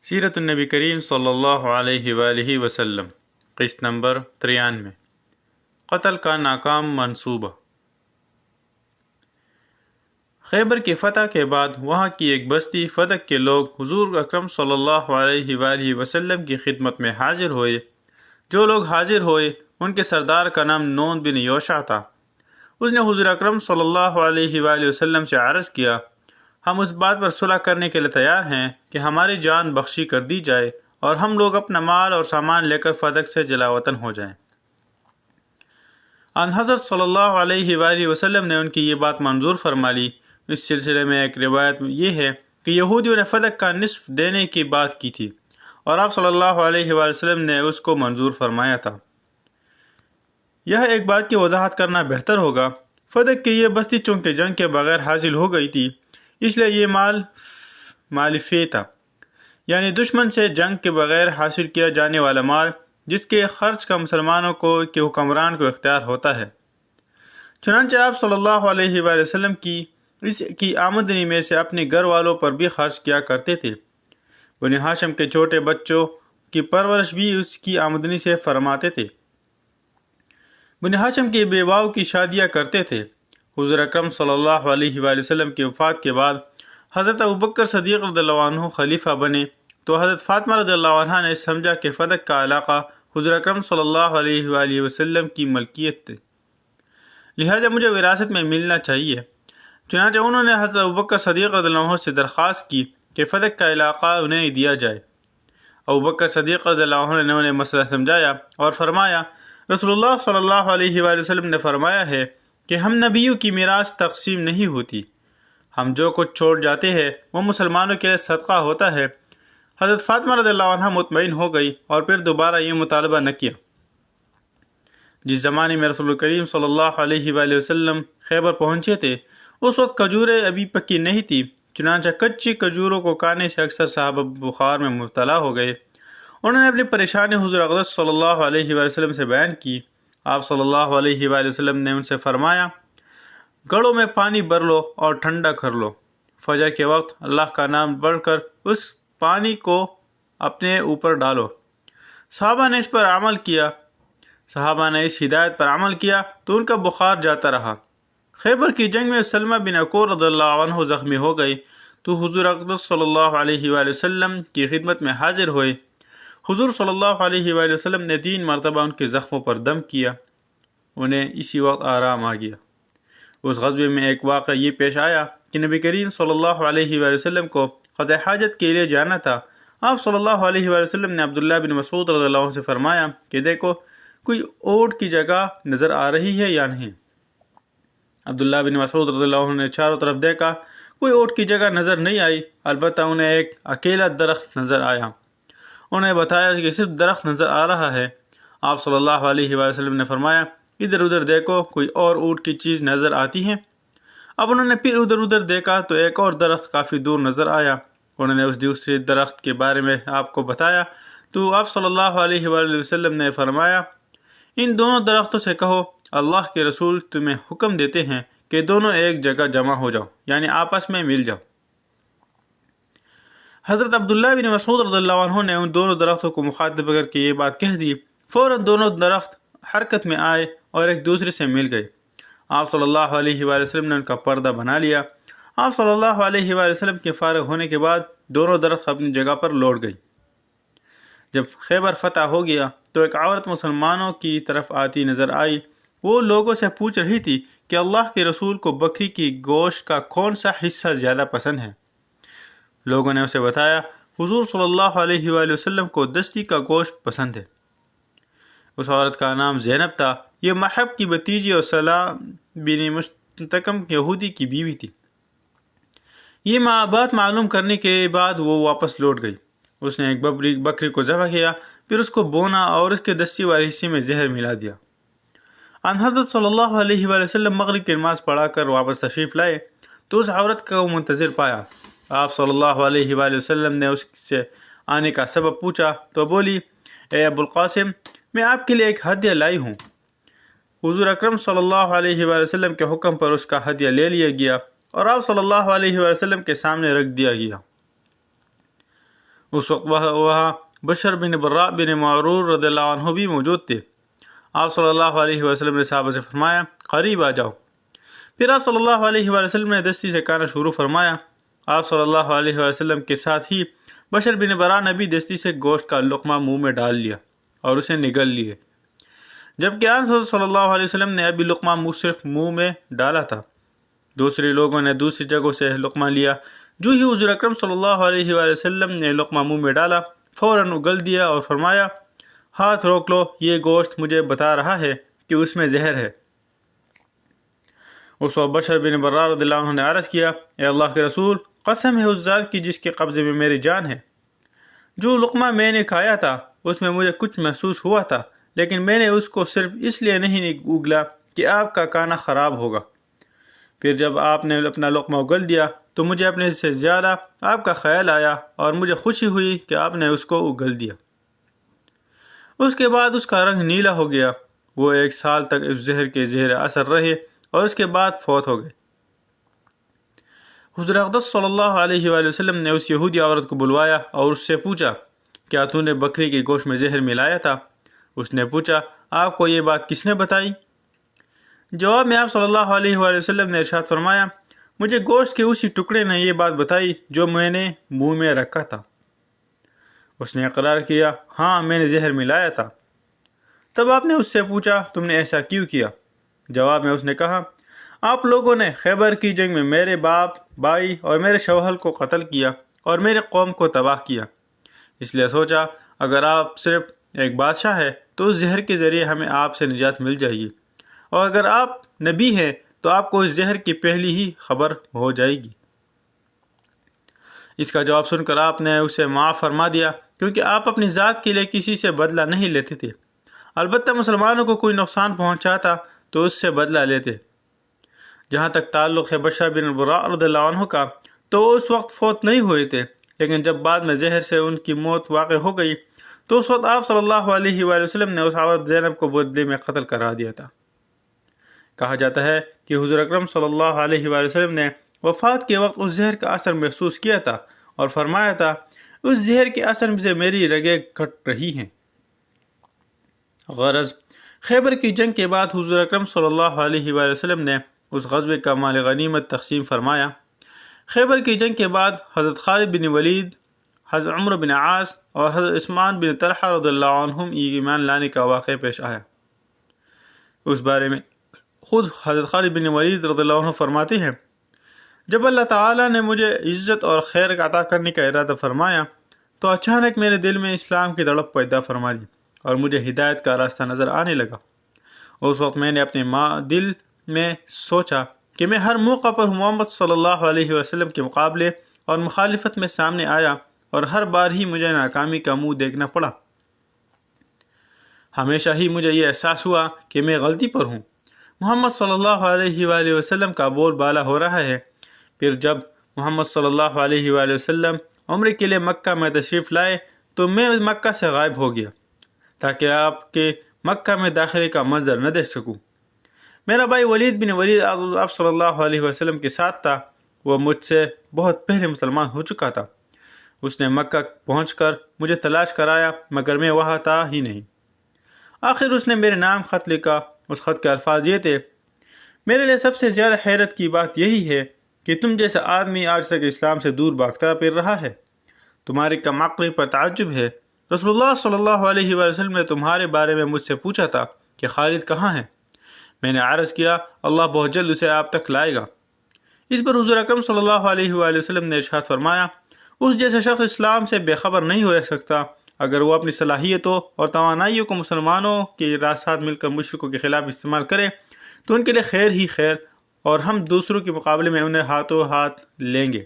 سیرت النبی کریم صلی اللہ علیہ وآلہ وسلم قسط نمبر 93 قتل کا ناکام منصوبہ۔ خیبر کی فتح کے بعد وہاں کی ایک بستی فتح کے لوگ حضور اکرم صلی اللہ علیہ وآلہ وسلم کی خدمت میں حاضر ہوئے۔ جو لوگ حاضر ہوئے ان کے سردار کا نام نون بن یوشع تھا۔ اس نے حضور اکرم صلی اللہ علیہ وآلہ وسلم سے عرض کیا، ہم اس بات پر صلح کرنے کے لیے تیار ہیں کہ ہماری جان بخشی کر دی جائے اور ہم لوگ اپنا مال اور سامان لے کر فتح سے جلا وطن ہو جائیں۔ آن حضرت صلی اللہ علیہ وآلہ وسلم نے ان کی یہ بات منظور فرما لی۔ اس سلسلے میں ایک روایت یہ ہے کہ یہودیوں نے فتح کا نصف دینے کی بات کی تھی اور آپ صلی اللہ علیہ وآلہ وسلم نے اس کو منظور فرمایا تھا۔ یہ ایک بات کی وضاحت کرنا بہتر ہوگا، فتح کی یہ بستی چونکہ جنگ کے بغیر حاصل ہو گئی تھی، اس لیے یہ مال فی تھا، یعنی دشمن سے جنگ کے بغیر حاصل کیا جانے والا مال جس کے خرچ کا مسلمانوں کے حکمران کو اختیار ہوتا ہے۔ چنانچہ آپ صلی اللہ علیہ وآلہ وسلم اس کی آمدنی میں سے اپنے گھر والوں پر بھی خرچ کیا کرتے تھے۔ بنی ہاشم کے چھوٹے بچوں کی پرورش بھی اس کی آمدنی سے فرماتے تھے۔ بنی ہاشم کی بیواؤں کی شادیاں کرتے تھے۔ حضور اکرم صلی اللہ علیہ وآلہ وسلم کی وفات کے بعد حضرت ابوبکر صدیق رضی اللہ عنہ خلیفہ بنے تو حضرت فاطمہ رضی اللہ عنہ نے سمجھا کہ فتح کا علاقہ حضور اکرم صلی اللہ علیہ وآلہ وسلم کی ملکیت ہے، لہذا مجھے وراثت میں ملنا چاہیے۔ چنانچہ انہوں نے حضرت ابوبکر صدیق رضی اللہ عنہ سے درخواست کی کہ فتح کا علاقہ انہیں دیا جائے۔ ابوبکر صدیق رضی اللہ عنہ نے انہیں مسئلہ سمجھایا اور فرمایا، رسول اللہ صلی اللہ علیہ وآلہ وسلم نے فرمایا ہے کہ ہم نبیوں کی میراث تقسیم نہیں ہوتی، ہم جو کچھ چھوڑ جاتے ہیں وہ مسلمانوں کے لیے صدقہ ہوتا ہے۔ حضرت فاطمہ رضی اللہ عنہ مطمئن ہو گئی اور پھر دوبارہ یہ مطالبہ نہ کیا۔ جس زمانے میں رسول کریم صلی اللہ علیہ وآلہ وسلم خیبر پہنچے تھے اس وقت کھجوریں ابھی پکی نہیں تھی، چنانچہ کچی کھجوروں کو کھانے سے اکثر صحابہ بخار میں مبتلا ہو گئے۔ انہوں نے اپنی پریشانی حضور اقدس صلی اللہ علیہ وآلہ وسلم سے بیان کی۔ آپ صلی اللہ علیہ وآلہ وسلم نے ان سے فرمایا، گھڑوں میں پانی بھر لو اور ٹھنڈا کر لو، فجر کے وقت اللہ کا نام پڑھ کر اس پانی کو اپنے اوپر ڈالو۔ صحابہ نے اس ہدایت پر عمل کیا تو ان کا بخار جاتا رہا۔ خیبر کی جنگ میں سلمہ بن اکور رضی اللہ عنہ زخمی ہو گئے تو حضور اقدس صلی اللہ علیہ وآلہ وسلم کی خدمت میں حاضر ہوئے۔ حضور صلی اللہ علیہ وآلہ وسلم نے 3 مرتبہ ان کے زخموں پر دم کیا، انہیں اسی وقت آرام آ گیا۔ اس غزوے میں ایک واقعہ یہ پیش آیا کہ نبی کریم صلی اللہ علیہ وآلہ وسلم کو قضاء حاجت کے لیے جانا تھا۔ آپ صلی اللہ علیہ وآلہ وسلم نے عبداللہ بن مسعود رضی اللہ عنہ سے فرمایا کہ دیکھو کوئی اونٹ کی جگہ نظر آ رہی ہے یا نہیں۔ عبداللہ بن مسعود رضی اللہ عنہ نے چاروں طرف دیکھا، کوئی اونٹ کی جگہ نظر نہیں آئی، البتہ انہیں ایک اکیلا درخت نظر آیا۔ انہیں بتایا کہ صرف درخت نظر آ رہا ہے۔ آپ صلی اللہ علیہ وآلہ وسلم نے فرمایا، ادھر ادھر دیکھو کوئی اور اونٹ کی چیز نظر آتی ہے۔ اب انہوں نے پھر ادھر ادھر دیکھا تو ایک اور درخت کافی دور نظر آیا۔ انہوں نے اس دوسرے درخت کے بارے میں آپ کو بتایا تو آپ صلی اللہ علیہ وآلہ وسلم نے فرمایا، ان دونوں درختوں سے کہو اللہ کے رسول تمہیں حکم دیتے ہیں کہ دونوں ایک جگہ جمع ہو جاؤ، یعنی آپس میں مل جاؤ۔ حضرت عبداللہ بن مسعود رضی اللہ عنہ نے ان دونوں درختوں کو مخاطب کر کے یہ بات کہہ دی، فوراً دونوں درخت حرکت میں آئے اور ایک دوسرے سے مل گئے۔ آپ صلی اللہ علیہ وآلہ وسلم نے ان کا پردہ بنا لیا۔ آپ صلی اللہ علیہ وآلہ وسلم کے فارغ ہونے کے بعد دونوں درخت اپنی جگہ پر لوٹ گئی۔ جب خیبر فتح ہو گیا تو ایک عورت مسلمانوں کی طرف آتی نظر آئی۔ وہ لوگوں سے پوچھ رہی تھی کہ اللہ کے رسول کو بکری کی گوشت کا کون سا حصہ زیادہ پسند ہے۔ لوگوں نے اسے بتایا، حضور صلی اللہ علیہ وآلہ وسلم کو دستی کا گوشت پسند ہے۔ اس عورت کا نام زینب تھا، یہ محب کی بھتیجی اور سلام بن مستقم یہودی کی بیوی تھی۔ یہ بات معلوم کرنے کے بعد وہ واپس لوٹ گئی۔ اس نے ایک بکری کو ذبح کیا، پھر اس کو بونا اور اس کے دستی والے حصے میں زہر ملا دیا۔ ان حضرت صلی اللہ علیہ وآلہ وسلم مغرب کی نماز پڑھا کر واپس تشریف لائے تو اس عورت کو منتظر پایا۔ آپ صلی اللہ علیہ وآلہ وسلم نے اس سے آنے کا سبب پوچھا تو بولی، اے ابو القاسم، میں آپ کے لیے ایک ہدیہ لائی ہوں۔ حضور اکرم صلی اللہ علیہ وآلہ وسلم کے حکم پر اس کا ہدیہ لے لیا گیا اور آپ صلی اللہ علیہ وآلہ وسلم کے سامنے رکھ دیا گیا۔ اس وقت وہاں بشر بن برا بن معرور رضی اللہ عنہ بھی موجود تھے۔ آپ صلی اللہ علیہ وسلم نے صحابہ سے فرمایا قریب آ جاؤ۔ پھر آپ صلی اللہ علیہ وسلم نے دستی سے کھانا شروع فرمایا۔ آپ صلی اللہ علیہ وسلم کے ساتھ ہی بشر بن برا نے بھی دستی سے گوشت کا لقمہ منہ میں ڈال لیا اور اسے نگل لیے، جبکہ آن صلی اللہ علیہ وسلم نے ابھی لقمہ صرف منہ میں ڈالا تھا۔ دوسرے لوگوں نے دوسری جگہوں سے لقمہ لیا۔ جو ہی حضور اکرم صلی اللہ علیہ وسلم نے لقمہ منہ میں ڈالا فوراً اگل دیا اور فرمایا ہاتھ روک لو، یہ گوشت مجھے بتا رہا ہے کہ اس میں زہر ہے۔ اس وقت بشر بن برا رضی اللہ عنہ نے عرض کیا اے اللہ کے رسول، قسم ہے اس ذات کی جس کے قبضے میں میری جان ہے، جو لقمہ میں نے کھایا تھا اس میں مجھے کچھ محسوس ہوا تھا، لیکن میں نے اس کو صرف اس لیے نہیں اگلا کہ آپ کا کھانا خراب ہوگا۔ پھر جب آپ نے اپنا لقمہ اگل دیا تو مجھے اپنے سے زیادہ آپ کا خیال آیا اور مجھے خوشی ہوئی کہ آپ نے اس کو اگل دیا۔ اس کے بعد اس کا رنگ نیلا ہو گیا۔ وہ 1 سال تک اس زہر کے زیر اثر رہے اور اس کے بعد فوت ہو گئے۔ حضور اقدس صلی اللہ علیہ وآلہ وسلم نے اس یہودی عورت کو بلوایا اور اس سے پوچھا کیا تو نے بکری کے گوشت میں زہر ملایا تھا؟ اس نے پوچھا آپ کو یہ بات کس نے بتائی؟ جواب میں آپ صلی اللہ علیہ وآلہ وسلم نے ارشاد فرمایا مجھے گوشت کے اسی ٹکڑے نے یہ بات بتائی جو میں نے منہ میں رکھا تھا۔ اس نے اقرار کیا ہاں میں نے زہر ملایا تھا۔ تب آپ نے اس سے پوچھا تم نے ایسا کیوں کیا؟ جواب میں اس نے کہا آپ لوگوں نے خیبر کی جنگ میں میرے باپ، بھائی اور میرے شوہر کو قتل کیا اور میرے قوم کو تباہ کیا، اس لیے سوچا اگر آپ صرف ایک بادشاہ ہے تو اس زہر کے ذریعے ہمیں آپ سے نجات مل جائے گی، اور اگر آپ نبی ہیں تو آپ کو اس زہر کی پہلی ہی خبر ہو جائے گی۔ اس کا جواب سن کر آپ نے اسے معاف فرما دیا، کیونکہ آپ اپنی ذات کے لیے کسی سے بدلہ نہیں لیتے تھے، البتہ مسلمانوں کو کوئی نقصان پہنچاتا تو اس سے بدلہ لیتے۔ جہاں تک تعلق ہے بشر بن برا رضی اللہ عنہ کا، تو اس وقت فوت نہیں ہوئے تھے، لیکن جب بعد میں زہر سے ان کی موت واقع ہو گئی تو اس وقت آپ صلی اللہ علیہ وآلہ وسلم نے اس عورت زینب کو بدلے میں قتل کرا دیا تھا۔ کہا جاتا ہے کہ حضور اکرم صلی اللہ علیہ وآلہ وسلم نے وفات کے وقت اس زہر کا اثر محسوس کیا تھا اور فرمایا تھا اس زہر کے اثر سے میری رگیں کٹ رہی ہیں۔ غرض خیبر کی جنگ کے بعد حضور اکرم صلی اللہ علیہ وآلہ وسلم نے اس غزوے کا مال غنیمت تقسیم فرمایا۔ خیبر کی جنگ کے بعد حضرت خالد بن ولید، حضرت عمر بن عاص اور حضرت عثمان بن طلحہ رضی اللہ عنہم ایمان لانے کا واقعہ پیش آیا۔ اس بارے میں خود حضرت خالد بن ولید رضی اللہ عنہ فرماتے ہیں جب اللہ تعالیٰ نے مجھے عزت اور خیر عطا کرنے کا ارادہ فرمایا تو اچانک میرے دل میں اسلام کی تڑپ پیدا فرما لی اور مجھے ہدایت کا راستہ نظر آنے لگا۔ اس وقت میں نے اپنے دل میں سوچا کہ میں ہر موقع پر محمد صلی اللہ علیہ وسلم کے مقابلے اور مخالفت میں سامنے آیا اور ہر بار ہی مجھے ناکامی کا منہ دیکھنا پڑا۔ ہمیشہ ہی مجھے یہ احساس ہوا کہ میں غلطی پر ہوں۔ محمد صلی اللہ علیہ وآلہ وسلم کا بول بالا ہو رہا ہے۔ پھر جب محمد صلی اللہ علیہ وآلہ وسلم عمرے کے لیے مکہ میں تشریف لائے تو میں مکہ سے غائب ہو گیا تاکہ آپ کے مکہ میں داخلے کا منظر نہ دیکھ سکوں۔ میرا بھائی ولید بن ولید آپ صلی اللہ علیہ وسلم کے ساتھ تھا۔ وہ مجھ سے بہت پہلے مسلمان ہو چکا تھا۔ اس نے مکہ پہنچ کر مجھے تلاش کرایا مگر میں وہاں تھا ہی نہیں۔ آخر اس نے میرے نام خط لکھا۔ اس خط کے الفاظ یہ تھے میرے لیے سب سے زیادہ حیرت کی بات یہی ہے کہ تم جیسا آدمی آج تک اسلام سے دور بھاگتا پھر رہا ہے، تمہاری کم عقلی پر تعجب ہے۔ رسول اللہ صلی اللہ علیہ وآلہ وسلم نے تمہارے بارے میں مجھ سے پوچھا تھا کہ خالد کہاں ہے؟ میں نے عرض کیا اللہ بہت جلد اسے آپ تک لائے گا۔ اس پر حضور اکرم صلی اللہ علیہ وآلہ وسلم نے ارشاد فرمایا اس جیسا شخص اسلام سے بے خبر نہیں ہو سکتا اگر وہ اپنی صلاحیتوں اور توانائیوں کو مسلمانوں کے ساتھ مل کر مشرکوں کے خلاف استعمال کرے تو ان کے لیے خیر ہی خیر، اور ہم دوسروں کے مقابلے میں انہیں ہاتھوں ہاتھ لیں گے۔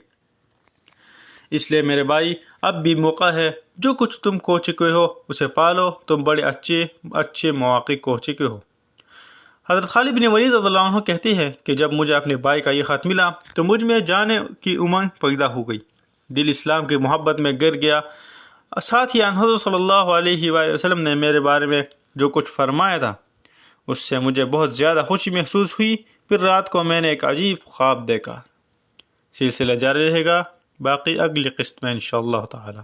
اس لیے میرے بھائی اب بھی موقع ہے، جو کچھ تم کھو چکے ہو اسے پالو، تم بڑے اچھے مواقع کھو چکے ہو۔ حضرت خالد بن ولید رضی اللہ عنہ کہتے ہیں کہ جب مجھے اپنے بھائی کا یہ خط ملا تو مجھ میں جانے کی امنگ پیدا ہو گئی، دل اسلام کی محبت میں گر گیا۔ ساتھ ہی حضرت صلی اللہ علیہ وآلہ وسلم نے میرے بارے میں جو کچھ فرمایا تھا اس سے مجھے بہت زیادہ خوشی محسوس ہوئی۔ پھر رات کو میں نے ایک عجیب خواب دیکھا۔ سلسلہ جاری رہے گا، باقی اگلی قسط میں انشاءاللہ تعالی۔